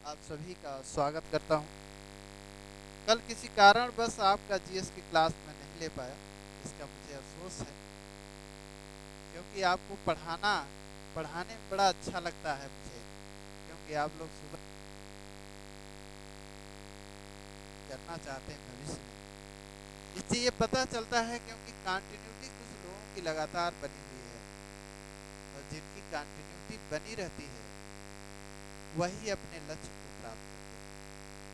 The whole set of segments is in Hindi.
आप सभी का स्वागत करता हूं। कल किसी कारण बस आपका जीएस की क्लास में नहीं ले पाया, इसका मुझे अफसोस है, क्योंकि आपको पढ़ाने में बड़ा अच्छा लगता है मुझे, क्योंकि आप लोग सुबह करना चाहते हैं भविष्य में। इससे ये पता चलता है क्योंकि कंटिन्यूटी कुछ लोगों की लगातार बनी हुई है, और जिनकी कंटिन्यूटी बनी रहती है वही अपने लक्ष्य को प्राप्त करते हैं।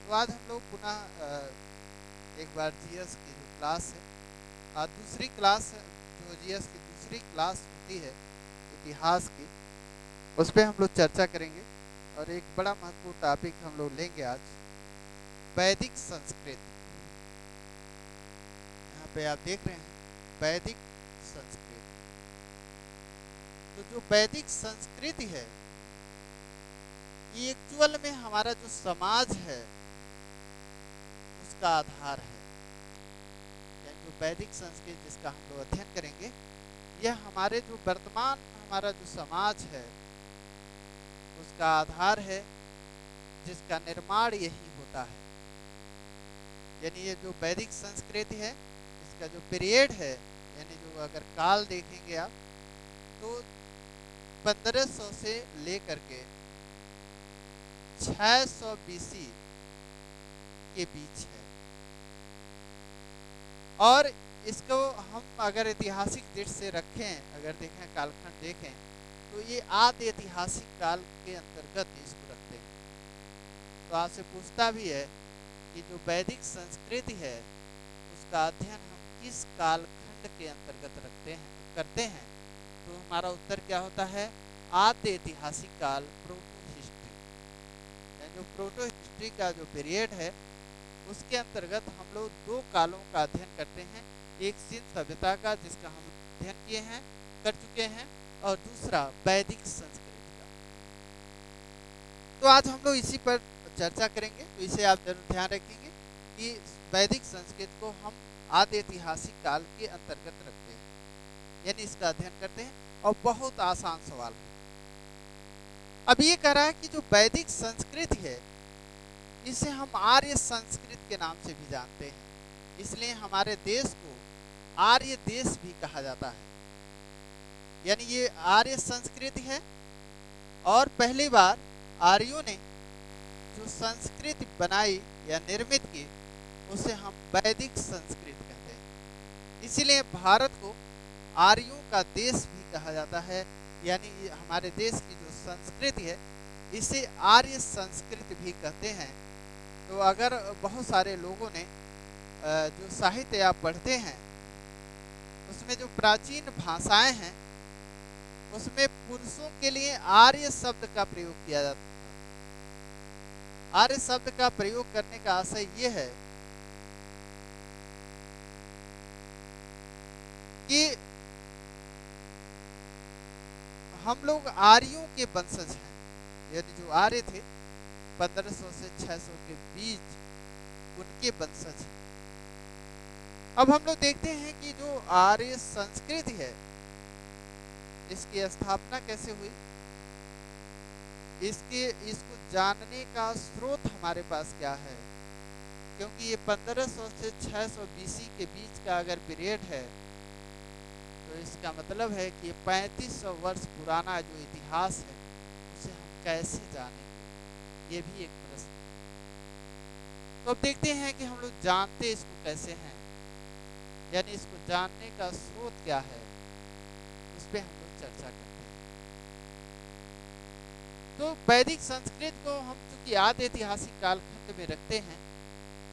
तो आज हम लोग पुनः एक बार जीएस की जो क्लास है, दूसरी क्लास जो जीएस की दूसरी क्लास होती है इतिहास की, उस पर हम लोग चर्चा करेंगे। और एक बड़ा महत्वपूर्ण टॉपिक हम लोग लेंगे आज, वैदिक संस्कृत। यहाँ पे आप देख रहे हैं वैदिक संस्कृत। तो जो वैदिक संस्कृति है ये एक्चुअल में हमारा जो समाज है उसका आधार है। यानी जो वैदिक संस्कृति जिसका हम लोग अध्ययन करेंगे, यह हमारे जो वर्तमान हमारा जो समाज है उसका आधार है, जिसका निर्माण यही होता है। यानी ये जो वैदिक संस्कृति है इसका जो पीरियड है, यानी जो अगर काल देखेंगे आप तो 1500 से लेकर के 600 बीसी के बीच है। और इसको हम अगर ऐतिहासिक दृष्टि से रखें, अगर देखें कालखंड देखें, तो ये आदि ऐतिहासिक काल के अंतर्गत इसको रखते हैं। तो आपसे पूछता भी है कि जो वैदिक संस्कृति है उसका अध्ययन हम किस कालखंड के अंतर्गत करते हैं, तो हमारा उत्तर क्या होता है, आद्य ऐतिहासिक काल, प्रोटो हिस्ट्री। जो प्रोटो हिस्ट्री का जो पीरियड है उसके अंतर्गत हम लोग दो कालों का अध्ययन करते हैं। एक सिंध सभ्यता का जिसका हम अध्ययन किए हैं, कर चुके हैं, और दूसरा वैदिक संस्कृति का। तो आज हम लोग इसी पर चर्चा करेंगे। तो इसे आप जरूर ध्यान रखेंगे कि वैदिक संस्कृति को हम आदि ऐतिहासिक काल के अंतर्गत रखते हैं, यानी इसका अध्ययन करते हैं। और बहुत आसान सवाल है। अब ये कह रहा है कि जो वैदिक संस्कृति है इसे हम आर्य संस्कृति के नाम से भी जानते हैं, इसलिए हमारे देश को आर्य देश भी कहा जाता है। यानी ये आर्य संस्कृति है, और पहली बार आर्यों ने जो संस्कृति बनाई या निर्मित की उसे हम वैदिक संस्कृति कहते हैं। इसीलिए भारत को आर्यों का देश भी कहा जाता है। यानी हमारे देश की जो संस्कृति है इसे आर्य संस्कृति भी कहते हैं। तो अगर बहुत सारे लोगों ने जो साहित्य आप पढ़ते हैं उसमें जो प्राचीन भाषाएं हैं उसमें पुरुषों के लिए आर्य शब्द का प्रयोग किया जाता है। आर्य शब्द का प्रयोग करने का आशय ये है कि हम लोग आर्यों के वंशज हैं। यानी जो आर्य थे 1500 से 600 के बीच उनके वंशज हैं। अब हम लोग देखते हैं कि जो आर्य संस्कृति है इसकी स्थापना कैसे हुई, इसको जानने का स्रोत हमारे पास क्या है। क्योंकि ये 1500 से 600 बीसी के बीच का अगर पीरियड है तो इसका मतलब है कि 3500 वर्ष पुराना जो इतिहास है उसे हम कैसे जानेंगे, ये भी एक प्रश्न है। तो अब देखते हैं कि हम लोग जानते इसको कैसे हैं, यानी इसको जानने का स्रोत क्या है, उस पर हम लोग चर्चा करते हैं। तो वैदिक संस्कृति को हम चूंकि आदि ऐतिहासिक कालखंड में रखते हैं,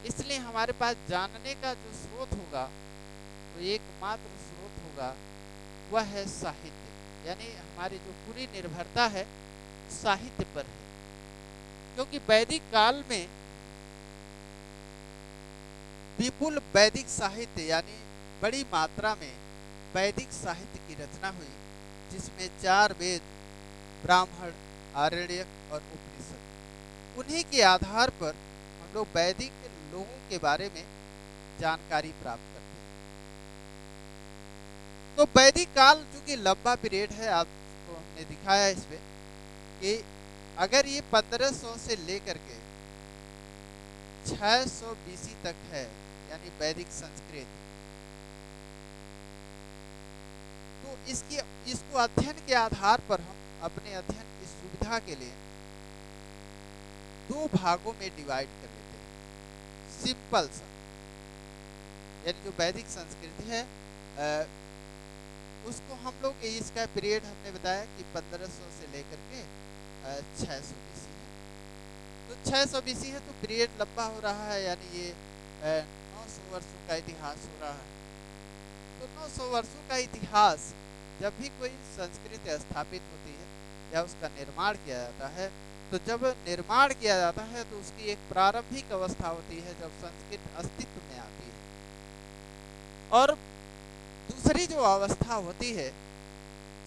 इसलिए हमारे पास जानने का जो स्रोत होगा वो एकमात्र स्रोत होगा वह है साहित्य। यानी हमारी जो पूरी निर्भरता है साहित्य पर है। क्योंकि वैदिक काल में विपुल वैदिक साहित्य यानी बड़ी मात्रा में वैदिक साहित्य की रचना हुई, जिसमें 4 वेद, ब्राह्मण, आरण्यक और उपनिषद, उन्हीं के आधार पर हम लोग वैदिक लोगों के बारे में जानकारी प्राप्त करते हैं। तो वैदिक काल चूंकि लंबा पीरियड है, आपको हमने दिखाया इसमें कि अगर ये 1500 से लेकर के 600 बीसी तक है, यानी वैदिक संस्कृत, तो इसको अध्ययन के आधार पर हम अपने अध्ययन की सुविधा के लिए दो भागों में डिवाइड कर लेते हैं। सिंपल सा, यानी जो वैदिक संस्कृति है उसको हम लोग, इसका पीरियड हमने बताया कि 1500 से लेकर के 600 बीसी है। तो 600 बीसी है तो पीरियड लंबा हो रहा है, यानी ये 900 वर्षों का इतिहास हो रहा है। तो 900 वर्षों का इतिहास, जब भी कोई संस्कृति स्थापित होती है या उसका निर्माण किया जाता है, तो जब निर्माण किया जाता है तो उसकी एक प्रारंभिक अवस्था होती है जब संस्कृत अस्तित्व में आती है, और दूसरी जो अवस्था होती है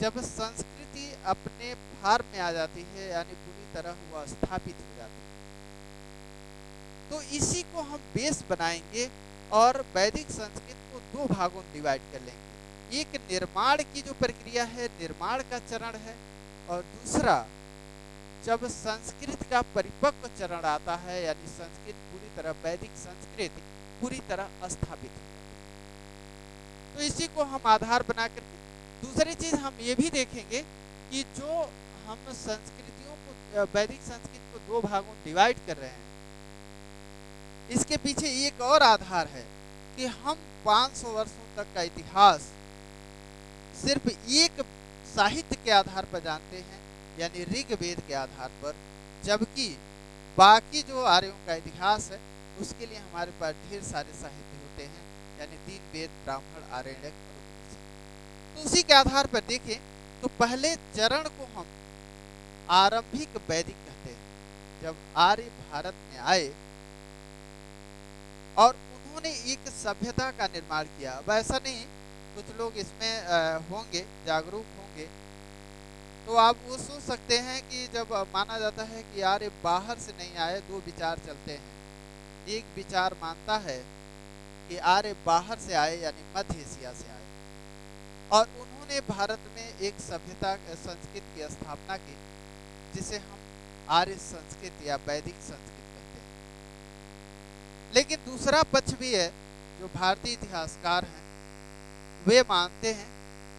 जब संस्कृति अपने भार में आ जाती है, यानी पूरी तरह वह स्थापित हो जाती है। तो इसी को हम बेस बनाएंगे और वैदिक संस्कृत को दो भागों में डिवाइड कर लेंगे। एक निर्माण की जो प्रक्रिया है, निर्माण का चरण है, और दूसरा जब संस्कृत का परिपक्व चरण आता है, यानी संस्कृत पूरी तरह, वैदिक संस्कृत पूरी तरह स्थापित हो जाती है। तो इसी को हम आधार बना करके दूसरी चीज हम ये भी देखेंगे कि जो हम संस्कृतियों को, वैदिक संस्कृत को दो भागों में डिवाइड कर रहे हैं, इसके पीछे एक और आधार है कि हम 500 वर्षों तक का इतिहास सिर्फ एक साहित्य के आधार पर जानते हैं, यानी ऋग्वेद के आधार पर, जबकि बाकी जो आर्यों का इतिहास है उसके लिए हमारे पास ढेर सारे साहित्य होते हैं, यानी 3 वेद, ब्राह्मण, आरण्यक और उपनिषद। तो उसी के आधार पर देखें तो पहले चरण को हम आरंभिक वैदिक कहते हैं। जब आर्य भारत में आए और उन्होंने एक सभ्यता का निर्माण किया। अब ऐसा नहीं, कुछ लोग इसमें होंगे, जागरूक होंगे, तो आप वो सोच सकते हैं कि जब माना जाता है कि आर्य बाहर से नहीं आए, दो विचार चलते हैं। एक विचार मानता है कि आर्य बाहर से आए, यानी मध्य एशिया से आए, और उन्होंने भारत में एक सभ्यता, संस्कृत की स्थापना की, जिसे हम आर्य संस्कृत या वैदिक संस्कृत कहते हैं। लेकिन दूसरा पक्ष भी है, जो भारतीय इतिहासकार हैं वे मानते हैं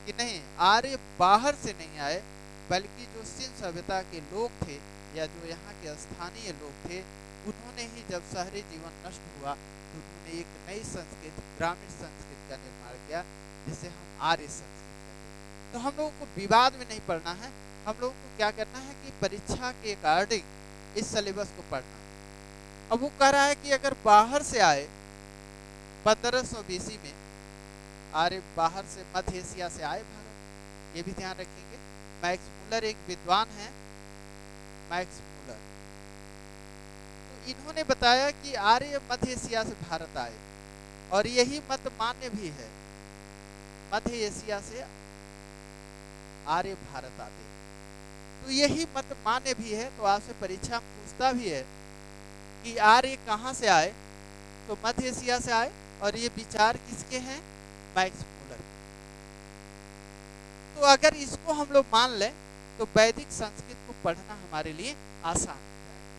कि नहीं, आर्य बाहर से नहीं आए, बल्कि जो सिंध सभ्यता के लोग थे या जो यहाँ के स्थानीय लोग थे, उन्होंने ही जब शहरी जीवन नष्ट हुआ तो उन्होंने एक नई संस्कृति, ग्रामीण संस्कृति का निर्माण किया, जिसे हम आर्य संस्कृति कहते हैं। तो हम लोगों को विवाद में नहीं पढ़ना है, हम लोगों को क्या करना है कि परीक्षा के अकॉर्डिंग इस सिलेबस को पढ़ना है। अब वो कह रहा है कि अगर बाहर से आए 1500 बीसी में, आर्य बाहर से, मध्य एशिया से आए भारत, ये भी ध्यान रखेंगे। मैक्स मुलर एक विद्वान है, मैक्स मुलर, तो इन्होंने बताया कि आर्य मध्य एशिया से भारत आए, और यही मत मान्य भी है, मध्य एशिया से आर्य भारत आते, तो यही मत मान्य भी है। तो आपसे परीक्षा में पूछता भी है कि आर्य कहाँ से आए, तो मध्य एशिया से आए, और ये विचार किसके हैं, मैक्स मुलर। तो अगर इसको हम लोग मान लें तो वैदिक संस्कृत को पढ़ना हमारे लिए आसान हो जाएगा।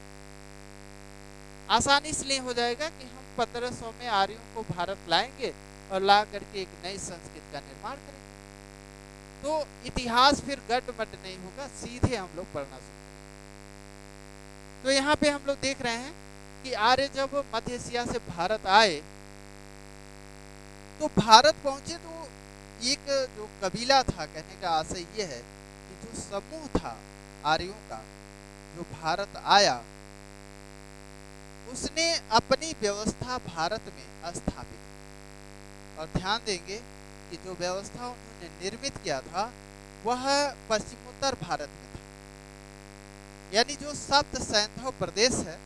आसान इसलिए हो जाएगा कि हम 1500 में आर्यों को भारत लाएंगे और ला करके एक नई संस्कृत का निर्माण करेंगे। तो इतिहास फिर गट-मट नहीं होगा, सीधे हम लोग पढ़ना शुरू करेंगे। तो यहाँ पे हम लोग देख रहे हैं कि आर्य जब मध्य एशिया से भारत आए, तो भारत पहुंचे तो एक जो कबीला था, कहने का आशय ये है कि जो समूह था आर्यों का जो भारत आया, उसने अपनी व्यवस्था भारत में स्थापित की। और ध्यान देंगे कि जो व्यवस्था उन्होंने निर्मित किया था वह पश्चिमोत्तर भारत में था, यानी जो सप्त सैंधव प्रदेश है,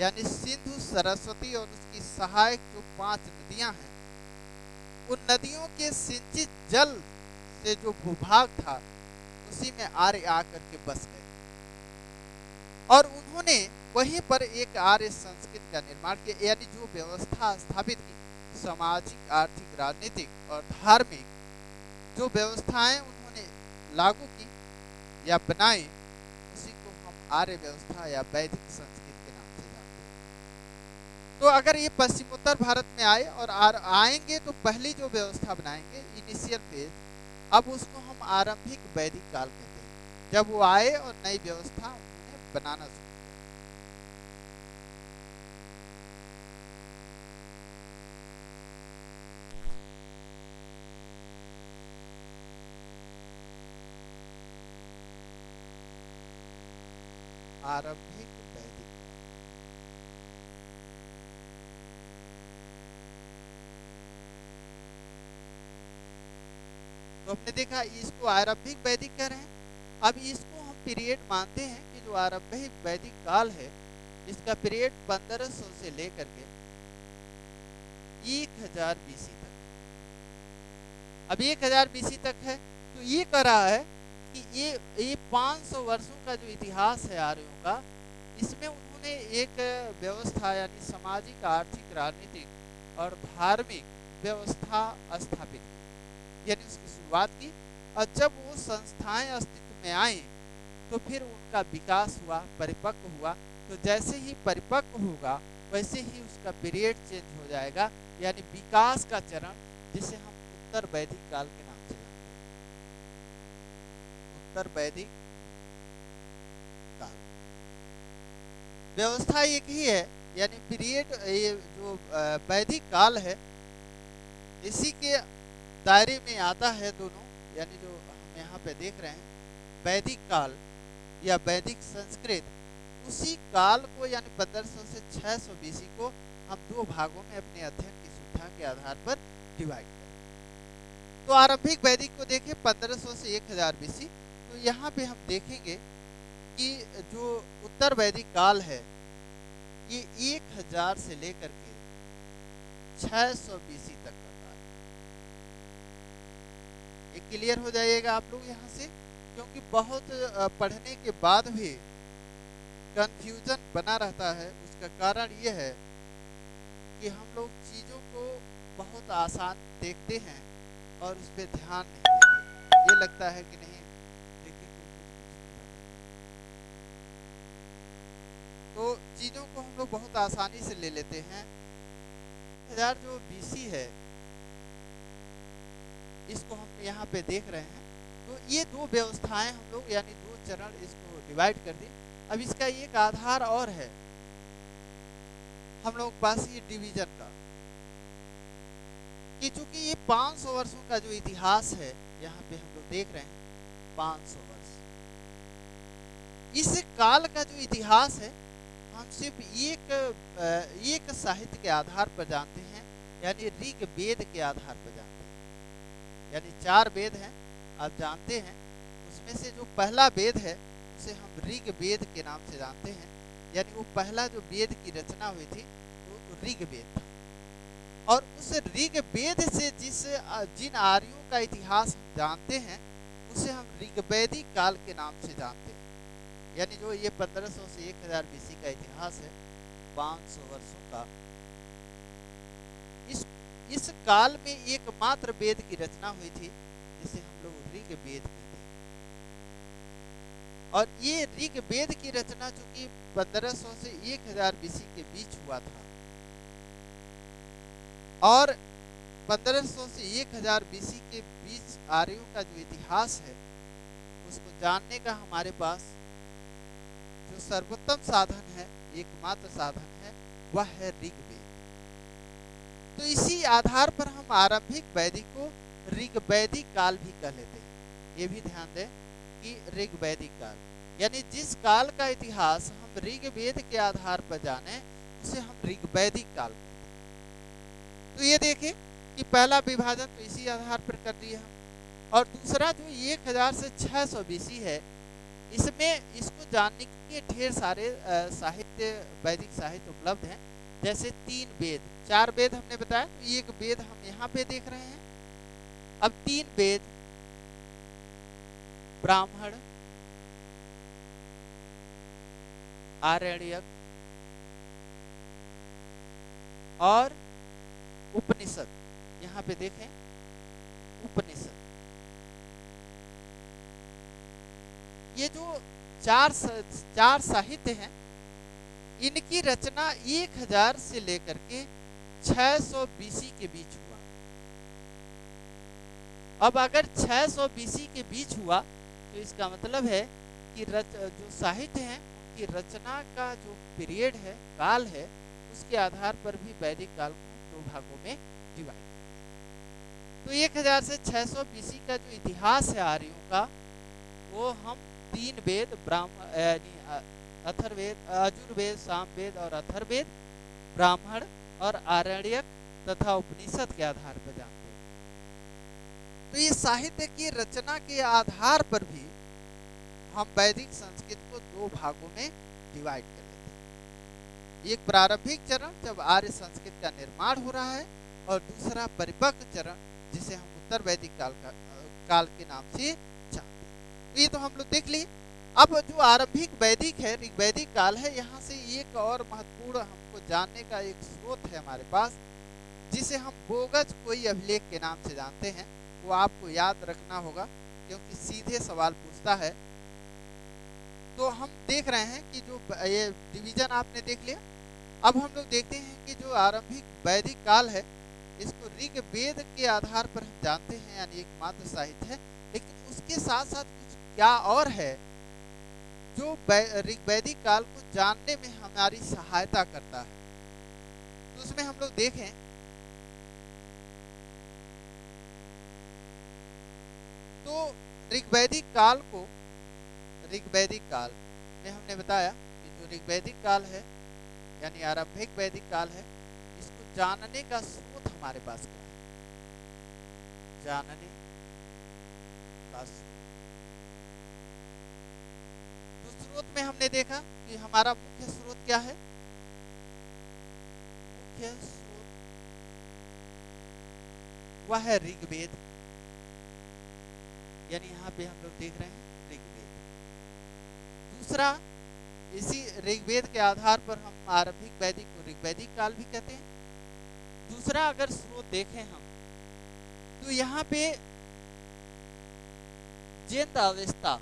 यानी सिंधु, सरस्वती और उसकी सहायक जो 5 नदियां हैं, उन नदियों के सिंचित जल से जो भूभाग था उसी में आर्य आकर के बस गए, और उन्होंने वहीं पर एक आर्य संस्कृति का निर्माण किया, यानी जो व्यवस्था स्थापित की, सामाजिक, आर्थिक, राजनीतिक और धार्मिक जो व्यवस्थाएं उन्होंने लागू की या बनाई, उसी को आर्य व्यवस्था या वैदिक संस्कृत के नाम से जानते हैं। तो अगर ये पश्चिमोत्तर भारत में आए और आएंगे तो पहली जो व्यवस्था बनाएंगे इनिशियल फेज, अब उसको हम आरंभिक वैदिक काल कहते हैं, जब वो आए और नई व्यवस्था उन्होंने बनाना शुरू। आरंभिक वैदिक, तो हमने देखा इसको आरंभिक वैदिक कह रहे हैं। अब इसको हम पीरियड मानते हैं कि जो आरंभिक वैदिक काल है, इसका पीरियड 1500 से लेकर के 1000 बीसी तक। अब 1000 बीसी तक है, तो ये कह रहा है कि ये 500 वर्षों का जो इतिहास है आर्यों का, इसमें उन्होंने एक व्यवस्था यानी सामाजिक, आर्थिक, राजनीतिक और धार्मिक व्यवस्था स्थापित की, यानी उसकी शुरुआत की। और जब वो संस्थाएं अस्तित्व में आई तो फिर उनका विकास हुआ, परिपक्व हुआ। तो जैसे ही परिपक्व होगा वैसे ही उसका पीरियड चेंज हो जाएगा, यानी विकास का चरण, जिसे हम उत्तर वैदिक काल के नाम से जानते हैं। उत्तर वैदिक काल व्यवस्था एक ही है, यानी पीरियड, ये जो वैदिक काल है इसी के दायरे में आता है दोनों, यानी जो हम यहाँ पे देख रहे हैं वैदिक काल या वैदिक संस्कृत, उसी काल को यानी 1500 से 600 बीसी को हम दो भागों में अपने अध्ययन की सुविधा के आधार पर डिवाइड करें। तो आरंभिक वैदिक को देखें 1500 से 1000 बीसी, तो यहाँ पे हम देखेंगे कि जो उत्तर वैदिक काल है ये 1000 से लेकर के 600 बीसी तक का काल। ये क्लियर हो जाइएगा आप लोग यहाँ से, क्योंकि बहुत पढ़ने के बाद भी कंफ्यूजन बना रहता है। उसका कारण ये है कि हम लोग चीज़ों को बहुत आसान देखते हैं और उस पर ध्यान नहीं देते। ये लगता है कि नहीं देखिए तो चीज़ों को हम लोग बहुत आसानी से ले लेते हैं। 1000 जो बीसी है इसको हम यहाँ पे देख रहे हैं, तो ये दो व्यवस्थाएं हम लोग यानी दो चरण इसको डिवाइड कर दी। अब इसका एक आधार और है हम लोग पास, ये डिवीजन का, कि चूंकि ये 500 वर्षों का जो इतिहास है यहाँ पे हम लोग देख रहे हैं 500 वर्ष, इस काल का जो इतिहास है हम सिर्फ एक साहित्य के आधार पर जानते हैं, यानी ऋग वेद के आधार पर जानते हैं। यानी 4 वेद हैं आप जानते हैं, उसमें से जो पहला वेद है उसे हम ऋग वेद के नाम से जानते हैं। यानी वो पहला जो वेद की रचना हुई थी वो ऋग वेद था, और उस ऋग वेद से जिन आर्यों का इतिहास हम जानते हैं उसे हम ऋग्वैदिक काल के नाम से जानते हैं। यानी जो ये 1500 से 1000 बीसी का इतिहास है 500 वर्षों का, इस काल में एकमात्र वेद की रचना हुई थी जिसे हम लोग ऋग वेद कहते हैं। और ये ऋग वेद की रचना चूंकि 1500 से 1000 बीसी के बीच हुआ था, और 1500 से 1000 बीसी के बीच आर्यों का जो इतिहास है उसको जानने का हमारे पास जो सर्वोत्तम साधन है, एकमात्र साधन है, वह है ऋग्वेद। तो इसी आधार पर हम आरंभिक वैदिक को ऋग्वैदिक काल भी कह लेते हैं। ये भी ध्यान दें कि ऋग्वैदिक काल, यानी जिस काल का इतिहास हम ऋग्वेद के आधार पर जाने उसे हम ऋग्वैदिक काल कहते हैं। तो ये देखें कि पहला विभाजन तो इसी आधार पर कर दिया हम, और दूसरा जो 1000 से 600 बीसी है, इसमें इसको जानने के ढेर सारे साहित्य, वैदिक साहित्य उपलब्ध हैं। जैसे 3 वेद, 4 वेद हमने बताया, तो एक वेद हम यहाँ पे देख रहे हैं। अब 3 वेद, ब्राह्मण, आरण्यक और उपनिषद, यहाँ पे देखें उपनिषद, ये जो चार साहित्य हैं, इनकी रचना 1000 से लेकर के 600 बीसी के बीच हुआ। अब अगर 600 बीसी के बीच हुआ तो इसका मतलब है कि जो साहित्य हैं उनकी रचना का जो पीरियड है, काल है, उसके आधार पर भी वैदिक काल को 2 भागों में डिवाइड। तो 1000 से 600 बीसी का जो इतिहास है आर्यों का, वो हम 3 वेद यानी अथर्ववेद, यजुर्वेद, सामवेद और अथर्ववेद, ब्राह्मण और आरण्यक तथा उपनिषद के आधार पर जानते हैं। तो ये साहित्य की रचना के आधार पर भी हम वैदिक संस्कृत को 2 भागों में डिवाइड कर लेते हैं। एक प्रारंभिक चरण जब आर्य संस्कृत का निर्माण हो रहा है, और दूसरा परिपक्व चरण जिसे हम उत्तर वैदिक काल के नाम से जानते हैं। तो ये तो हम लोग देख लिए। अब जो आरंभिक वैदिक है, ऋग्वैदिक काल है, यहाँ से एक और महत्वपूर्ण हमको जानने का एक स्रोत है हमारे पास, जिसे हम बोगज कोई अभिलेख के नाम से जानते हैं। वो आपको याद रखना होगा क्योंकि सीधे सवाल पूछता है। तो हम देख रहे हैं कि जो ये डिवीजन आपने देख लिया। अब हम लोग देखते हैं कि जो आरंभिक वैदिक काल है, इसको ऋग्वेद के आधार पर हम जानते हैं, यानी एकमात्र साहित्य है। लेकिन उसके साथ साथ कुछ क्या और है जो ऋग्वैदिक काल को जानने में हमारी सहायता करता है। तो उसमें हम लोग देखें तो ऋग्वैदिक काल में हमने बताया कि जो ऋग्वैदिक काल है यानी आरंभिक वैदिक काल है, इसको जानने का स्रोत हमारे पास क्या है? जानने का स्रोत में हमने देखा कि हमारा मुख्य स्रोत क्या है? मुख्य स्रोत वह है ऋग्वेद, यानी यहाँ पे हम लोग देख रहे हैं ऋग्वेद। दूसरा, इसी ऋग्वेद के आधार पर हम आरंभिक वैदिक को ऋग्वैदिक काल भी कहते हैं। दूसरा अगर स्रोत देखें हम तो यहाँ पे जेंद अवेस्ता,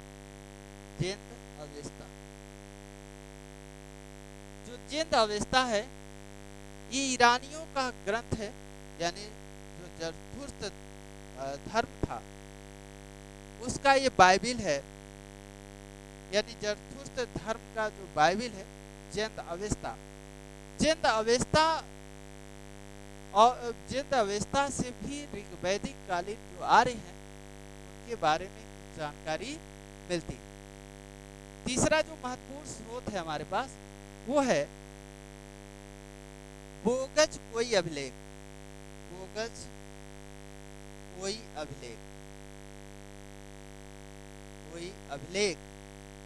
जो जेंद अवेस्ता है, ये ईरानियों का ग्रंथ है, यानी जो जरथुस्त्र धर्म था उसका ये बाइबिल है, यानी जरथुस्त्र धर्म का जो बाइबिल है जेंद अवेस्ता से भी ऋग्वैदिक कालीन जो आर्य हैं उनके बारे में जानकारी मिलती। तीसरा जो महत्वपूर्ण स्रोत है हमारे पास वो है बोगज कोई अभिलेख।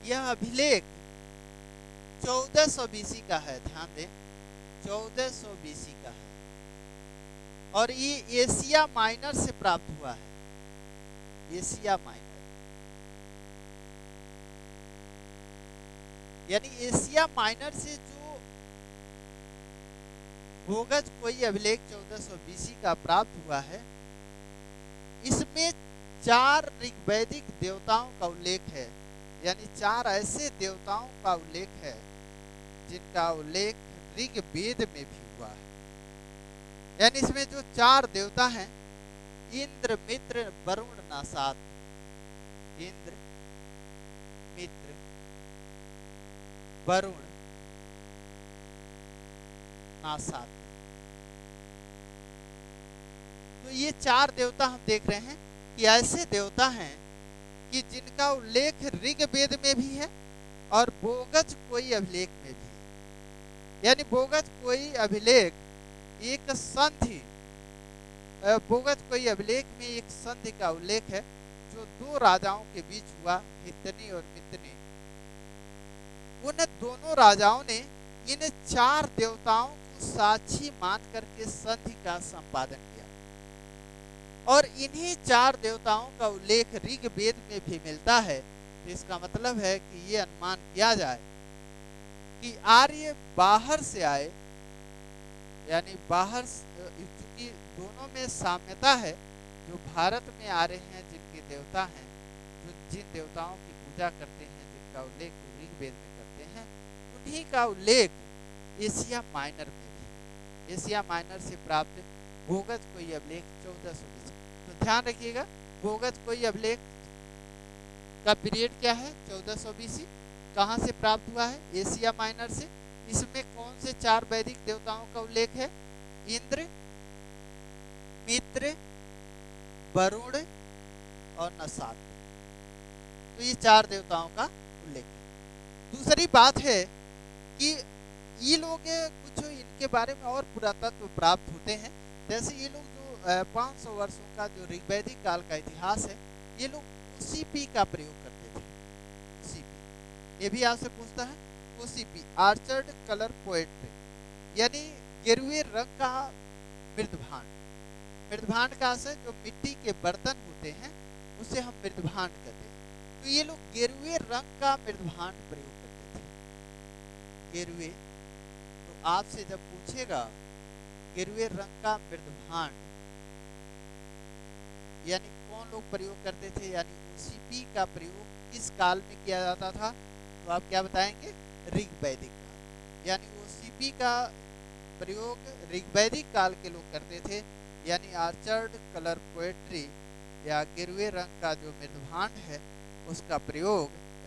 यह अभिलेख 1400 बीसी का है, ध्यान दें 1400 बीसी का है, और ये एशिया माइनर से प्राप्त हुआ है। एशिया माइनर यानी एशिया माइनर से जो बोगज कोई अभिलेख 1400 बीसी का प्राप्त हुआ है, इसमें 4 ऋग्वैदिक देवताओं का उल्लेख है, यानी 4 ऐसे देवताओं का उल्लेख है जिनका उल्लेख ऋग्वेद में भी हुआ है। यानी इसमें जो 4 देवता हैं, इंद्र, मित्र, वरुण, नासात। इंद्र, मित्र, वरुण, नासात। तो ये 4 देवता हम देख रहे हैं कि ऐसे देवता हैं कि जिनका उल्लेख ऋग्वेद में भी है और बोगज कोई अभिलेख में भी है। यानी बोगज कोई अभिलेख एक संधि, बोगज कोई अभिलेख में एक संधि का उल्लेख है जो 2 राजाओं के बीच हुआ, हितनी और मितनी। उन दोनों राजाओं ने इन 4 देवताओं को साक्षी मान करके संधि का संपादन किया, और इन्हीं 4 देवताओं का उल्लेख ऋग्वेद में भी मिलता है। तो इसका मतलब है कि ये अनुमान किया जाए कि आर्य बाहर से आए, यानी बाहर, चूंकि दोनों में साम्यता है। जो भारत में आ रहे हैं जिनके देवता हैं, जो जिन देवताओं की पूजा करते हैं, जिनका उल्लेख ऋग्वेद में करते हैं, उन्हीं का उल्लेख एशिया माइनर में भी। एशिया माइनर से प्राप्त भोगज कोई अभिलेख 1400 BC। तो ध्यान रखिएगा, भोगज कोई अभिलेख का पीरियड क्या है? 1400 BC। कहाँ से प्राप्त हुआ है? एशिया माइनर से। इसमें कौन से 4 वैदिक देवताओं का उल्लेख है? इंद्र, मित्र, वरुण और नसाद। तो ये 4 देवताओं का उल्लेख है। दूसरी बात है कि ये लोग कुछ इनके बारे में और पुरातत्व प्राप्त होते हैं। जैसे ये लोग जो 500 वर्षों का जो ऋग्वैदिक काल का इतिहास है, ये लोग ओसीपी का प्रयोग करते थे। ओसीपी, ये भी आपसे पूछता है। ओसीपी आर्चर्ड कलर पोएट्री, यानी गेरुए रंग का मृदभांड। मृदभांड का से जो मिट्टी के बर्तन होते हैं उसे हम मृदभांड कहते हैं। तो ये लोग गेरुए रंग का मृदभांड प्रयोग करते थे। गेरुए, तो आपसे जब पूछेगा गेरुए रंग का मृदभांड यानी कौन लोग प्रयोग करते थे, यानी ओसीपी का प्रयोग किस काल में किया जाता था, तो आप क्या बताएंगे? ऋग्वैदिक काल। यानी ओसीपी का प्रयोग ऋग्वैदिक काल के लोग करते थे। यानी आर्चर्ड कलर पोएट्री या गेरुए रंग का जो मृदभांड है उसका प्रयोग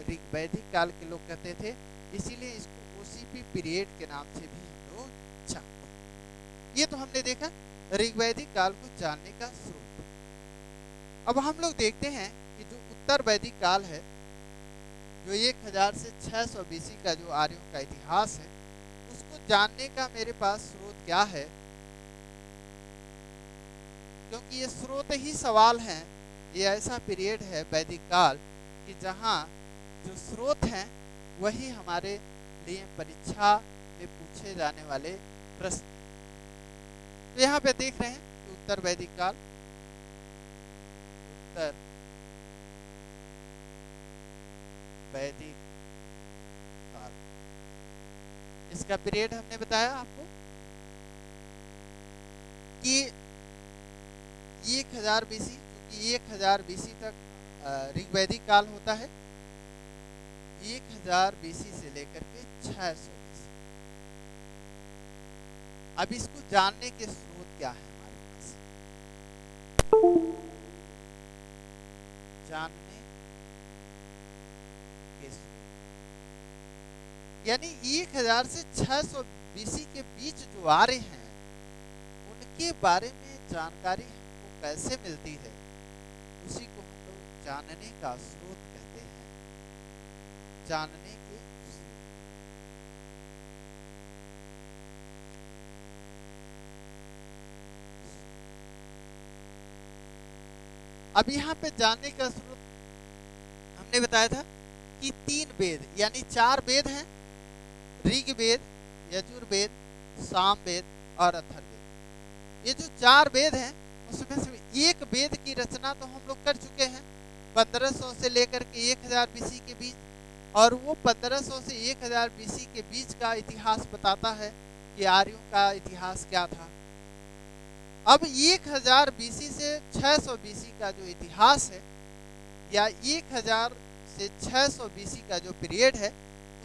ऋग्वैदिक काल के लोग करते थे। इसीलिए इसको ओसीपी पीरियड के नाम से भी हम लोग जानते हैं। ये तो हमने देखा ऋग्वैदिक काल को जानने का स्रोत। अब हम लोग देखते हैं कि जो उत्तर वैदिक काल है, जो 1000 से 600 BC का जो आर्यों का इतिहास है, उसको जानने का मेरे पास स्रोत क्या है, क्योंकि ये स्रोत ही सवाल हैं। ये ऐसा पीरियड है वैदिक काल कि जहाँ जो स्रोत हैं वही हमारे लिए परीक्षा में पूछे जाने वाले प्रश्न। तो यहाँ पे देख रहे हैं कि उत्तर वैदिक काल, उत्तर वैदिक काल, इसका पीरियड हमने बताया आपको कि 1000 BC, क्योंकि 1000 BC तक ऋग्वैदिक काल होता है। 1000 BC से लेकर के 600 BC। अब इसको जानने के स्रोत क्या है हमारे पास? जानने के स्रोत यानी 1000 से 600 BC के बीच जो आर्य हैं उनके बारे में जानकारी हमको कैसे मिलती है, उसी को हम लोग जानने का स्रोत कहते हैं। जानने के स्रोत। अब यहाँ पे जानने का स्रोत हमने बताया था कि 3 वेद यानी 4 वेद हैं, ऋग्वेद, यजुर्वेद, सामवेद और अथर्ववेद। ये जो 4 वेद हैं उसमें से एक वेद की रचना तो हम लोग कर चुके हैं 1500 से लेकर के 1000 BC के बीच, और वो 1500 से 1000 BC के बीच का इतिहास बताता है कि आर्यों का इतिहास क्या था। अब 1000 BC से 600 BC का जो इतिहास है, या 1000 से 600 BC का जो पीरियड है,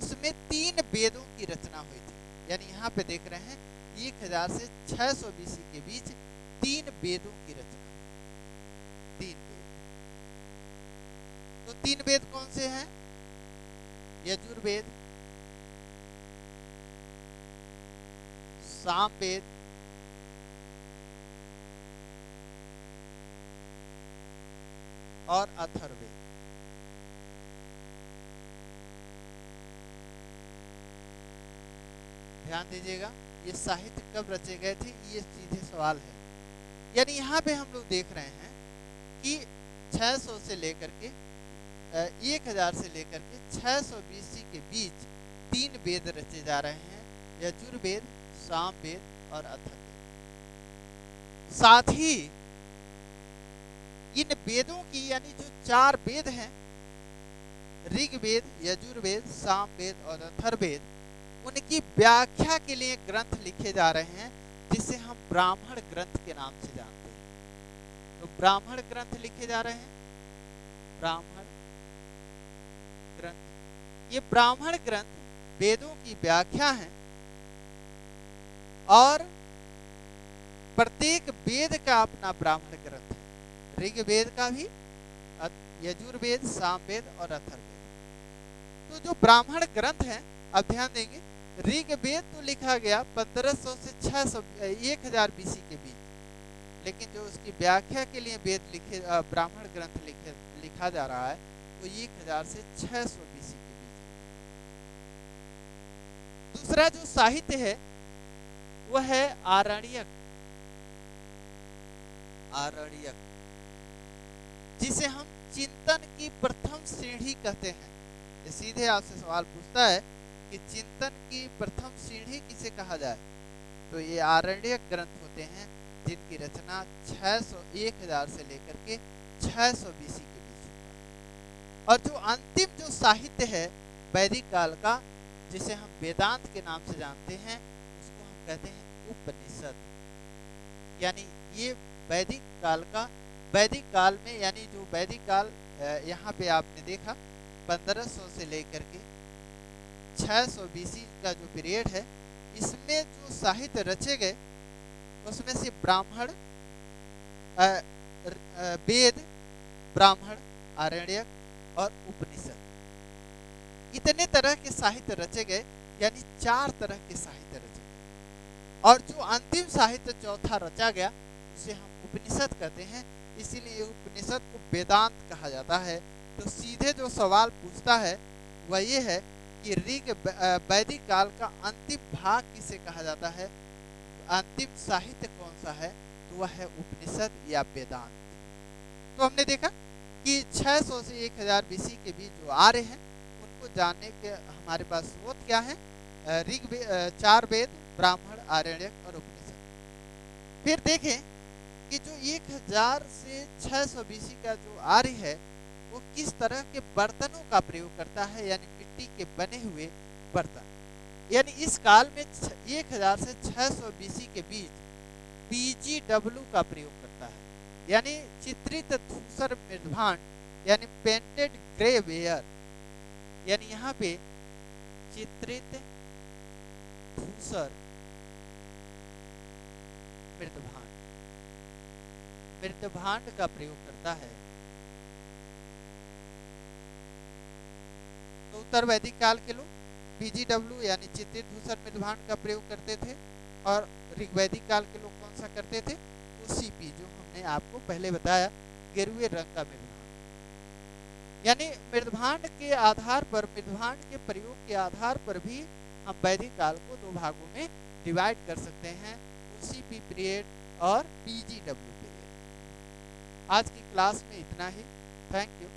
उसमें 3 वेदों की रचना हुई थी। यानी यहाँ पे देख रहे हैं 1000 से 600 BC के बीच 3 वेदों की रचना। 3 वेद। तो 3 वेद कौन से हैं? यजुर्वेद, सामवेद और अथर्ववेद। ध्यान दीजिएगा, ये साहित्य कब रचे गए थे, ये सीधे सवाल है। यानी यहाँ पे हम लोग देख रहे हैं कि 600 से लेकर के 1000 से लेकर के 600 BC के बीच 3 वेद रचे जा रहे हैं, यजुर्वेद, सामवेद और अथर्ववेद। साथ ही इन वेदों की यानी जो 4 वेद हैं, ऋग्वेद, यजुर्वेद, सामवेद और अथर्ववेद, उनकी व्याख्या के लिए ग्रंथ लिखे जा रहे हैं जिसे हम ब्राह्मण ग्रंथ के नाम से जानते हैं। तो ब्राह्मण ग्रंथ लिखे जा रहे हैं, ब्राह्मण ग्रंथ। ये ब्राह्मण ग्रंथ वेदों की व्याख्या है और प्रत्येक वेद का अपना ब्राह्मण ग्रंथ है। ऋग्वेद का भी, यजुर्वेद, सामवेद और अथर्ववेद। तो जो ब्राह्मण ग्रंथ है, अब ध्यान देंगे, ऋग्वेद तो लिखा गया 1500 से 600 1000 बीसी के बीच, लेकिन जो उसकी व्याख्या के लिए वेद लिखे, ब्राह्मण ग्रंथ लिखा जा रहा है वो 1000 से 600 बीसी के बीच। दूसरा जो साहित्य है वह है आरण्यक, जिसे हम चिंतन की प्रथम सीढ़ी कहते हैं। ये सीधे आपसे सवाल पूछता है कि चिंतन की प्रथम सीढ़ी किसे कहा जाए, तो ये आरण्यक ग्रंथ होते हैं जिनकी रचना 1000 से लेकर के 600 बीसी के बीच हुआ। और जो अंतिम जो साहित्य है वैदिक काल का, जिसे हम वेदांत के नाम से जानते हैं, उसको हम कहते हैं उपनिषद। यानी ये वैदिक काल में, यानी जो वैदिक काल यहाँ पे आपने देखा 1500 से लेकर के 600 बीसी का जो पीरियड है, इसमें जो साहित्य रचे गए उसमें से ब्राह्मण, वेद, ब्राह्मण, आरण्यक और उपनिषद, इतने तरह के साहित्य रचे गए, यानी 4 तरह के साहित्य रचे गए। और जो अंतिम साहित्य चौथा रचा गया उसे हम उपनिषद कहते हैं, इसीलिए उपनिषद को वेदांत कहा जाता है। तो सीधे जो सवाल पूछता है वह ये है कि वैदिक काल का अंतिम भाग किसे कहा जाता है, अंतिम साहित्य कौन सा है, तो वह है उपनिषद या वेदांत। तो हमने देखा कि 600 से 1000 बीसी के बीच जो आर्य हैं उनको जानने के हमारे पास स्रोत क्या है, 4 वेद, ब्राह्मण, आरण्यक और उपनिषद। फिर देखें कि जो 1000 से 600 बीसी का जो आर्य है वो किस तरह के बर्तनों का प्रयोग करता है, यानी मिट्टी के बने हुए बर्तन। यानी इस काल में 1000 से 600 बीसी के बीच PGW का प्रयोग करता है, यानी चित्रित धूसर मृदभांड, यानी पेंटेड ग्रे वेयर। यानी यहाँ पे चित्रित धूसर मृदभांड का प्रयोग करता है। तो उत्तर वैदिक काल के लोग PGW यानी चित्रित धूसर मृदभांड का प्रयोग करते थे, और ऋग्वैदिक काल के लोग कौन सा करते थे, CP, जो हमने आपको पहले बताया, गेरुए रंग का मृदभांड। यानी मृदभांड के आधार पर, मृदभांड के प्रयोग के आधार पर भी हम वैदिक काल को 2 भागों में डिवाइड कर सकते हैं, CP पीरियड और PGW पीरियड। आज की क्लास में इतना ही। Thank you.